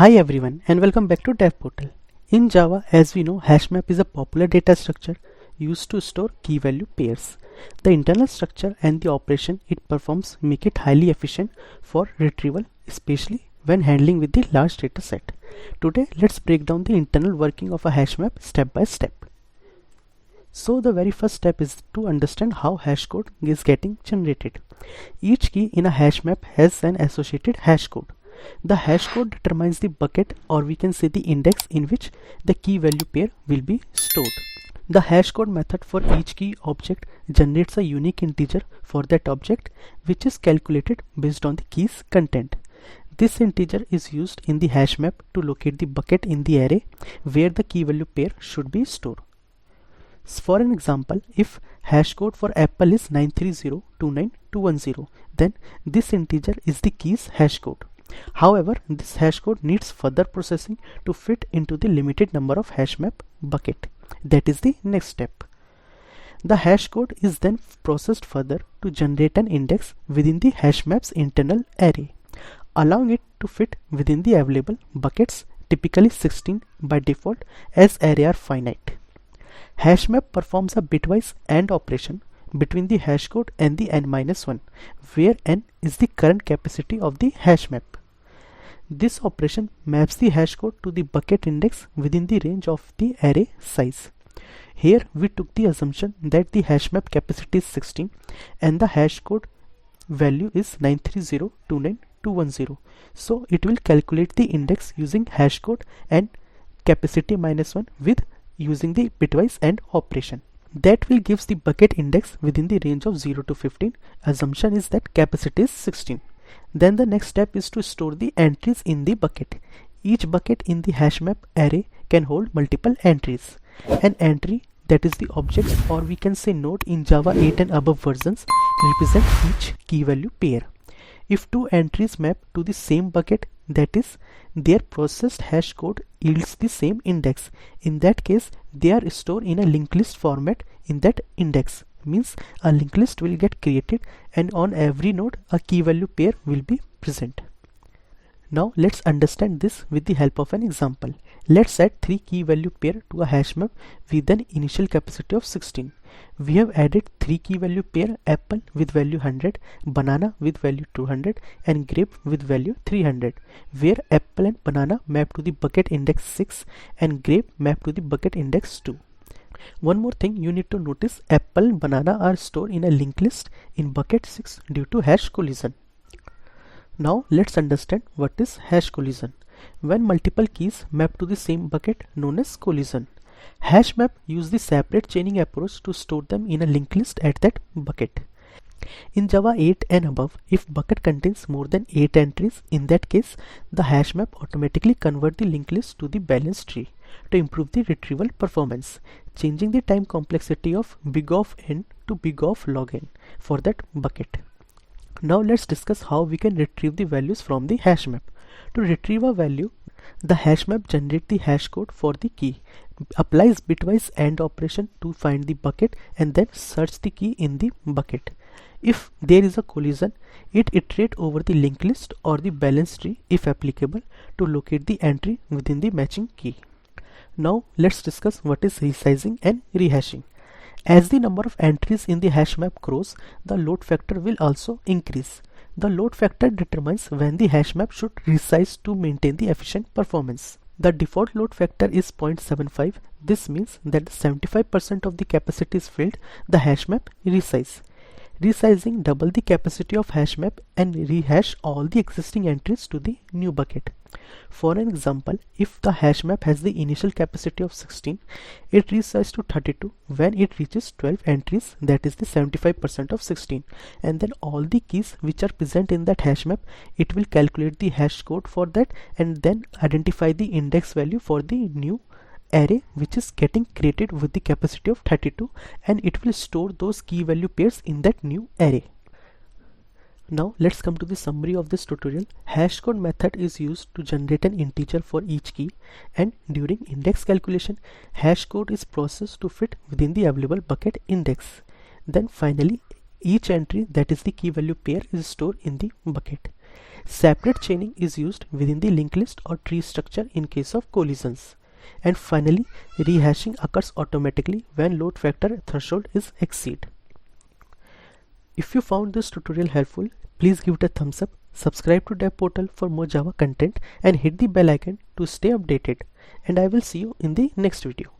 Hi everyone and welcome back to Dev Portal. In Java, as we know, HashMap is a popular data structure used to store key value pairs. The internal structure and the operation it performs make it highly efficient for retrieval, especially when handling with the large data set. Today, let's break down the internal working of a HashMap step by step. So the very first step is to understand how hash code is getting generated. Each key in a hash map has an associated hash code. The hash code determines the bucket, or we can say the index, in which the key value pair will be stored. The hash code method for each key object generates a unique integer for that object, which is calculated based on the key's content. This integer is used in the hash map to locate the bucket in the array where the key value pair should be stored. For an example, if hash code for apple is 930292210, then this integer is the key's hash code. However, this hash code needs further processing to fit into the limited number of hash map bucket. That is the next step. The hash code is then processed further to generate an index within the hash map's internal array, allowing it to fit within the available buckets, typically 16 by default, as array are finite. HashMap performs a bitwise AND operation between the hash code and the n-1, where n is the current capacity of the hash map. This operation maps the hash code to the bucket index within the range of the array size. Here we took the assumption that the hash map capacity is 16 and the hash code value is 930292210. So it will calculate the index using hash code and capacity -1 with using the bitwise AND operation. That will gives the bucket index within the range of 0 to 15. Assumption is that capacity is 16. Then the next step is to store the entries in the bucket. Each bucket in the HashMap array can hold multiple entries. An entry, that is the object, or we can say node in Java 8 and above versions, represent each key value pair. If two entries map to the same bucket, that is, their processed hash code yields the same index. In that case, they are stored in a linked list format in that index. Means a linked list will get created and on every node a key value pair will be present. Now let's understand this with the help of an example. Let's add 3 key value pair to a hash map with an initial capacity of 16. We have added 3 key value pair: apple with value 100, banana with value 200 and grape with value 300, where apple and banana map to the bucket index 6 and grape map to the bucket index 2. One more thing you need to notice: apple and banana are stored in a linked list in bucket 6 due to hash collision. Now let's understand what is hash collision. When multiple keys map to the same bucket, known as collision. HashMap use the separate chaining approach to store them in a linked list at that bucket. In Java 8 and above, if bucket contains more than 8 entries, in that case, the HashMap automatically convert the linked list to the balanced tree to improve the retrieval performance, changing the time complexity of big of n to big of log n for that bucket. Now let's discuss how we can retrieve the values from the HashMap. To retrieve a value, the HashMap generates the hash code for the key, applies bitwise AND operation to find the bucket and then search the key in the bucket. If there is a collision, it iterates over the linked list or the balanced tree if applicable to locate the entry within the matching key. Now let's discuss what is resizing and rehashing. As the number of entries in the hash map grows, the load factor will also increase. The load factor determines when the hash map should resize to maintain the efficient performance. The default load factor is 0.75. This means that 75% of the capacity is filled, the hash map resize. Resizing double the capacity of hash map and rehash all the existing entries to the new bucket. For an example, if the hash map has the initial capacity of 16, it resizes to 32 when it reaches 12 entries, that is the 75% of 16, and then all the keys which are present in that hash map, it will calculate the hash code for that and then identify the index value for the new array which is getting created with the capacity of 32, and it will store those key value pairs in that new array. Now let's come to the summary of this tutorial. Hashcode method is used to generate an integer for each key, and during index calculation, hashcode is processed to fit within the available bucket index. Then finally, each entry, that is the key value pair, is stored in the bucket. Separate chaining is used within the linked list or tree structure in case of collisions. And finally, rehashing occurs automatically when load factor threshold is exceeded. If you found this tutorial helpful, please give it a thumbs up, subscribe to Dev Portal for more Java content, and hit the bell icon to stay updated. And I will see you in the next video.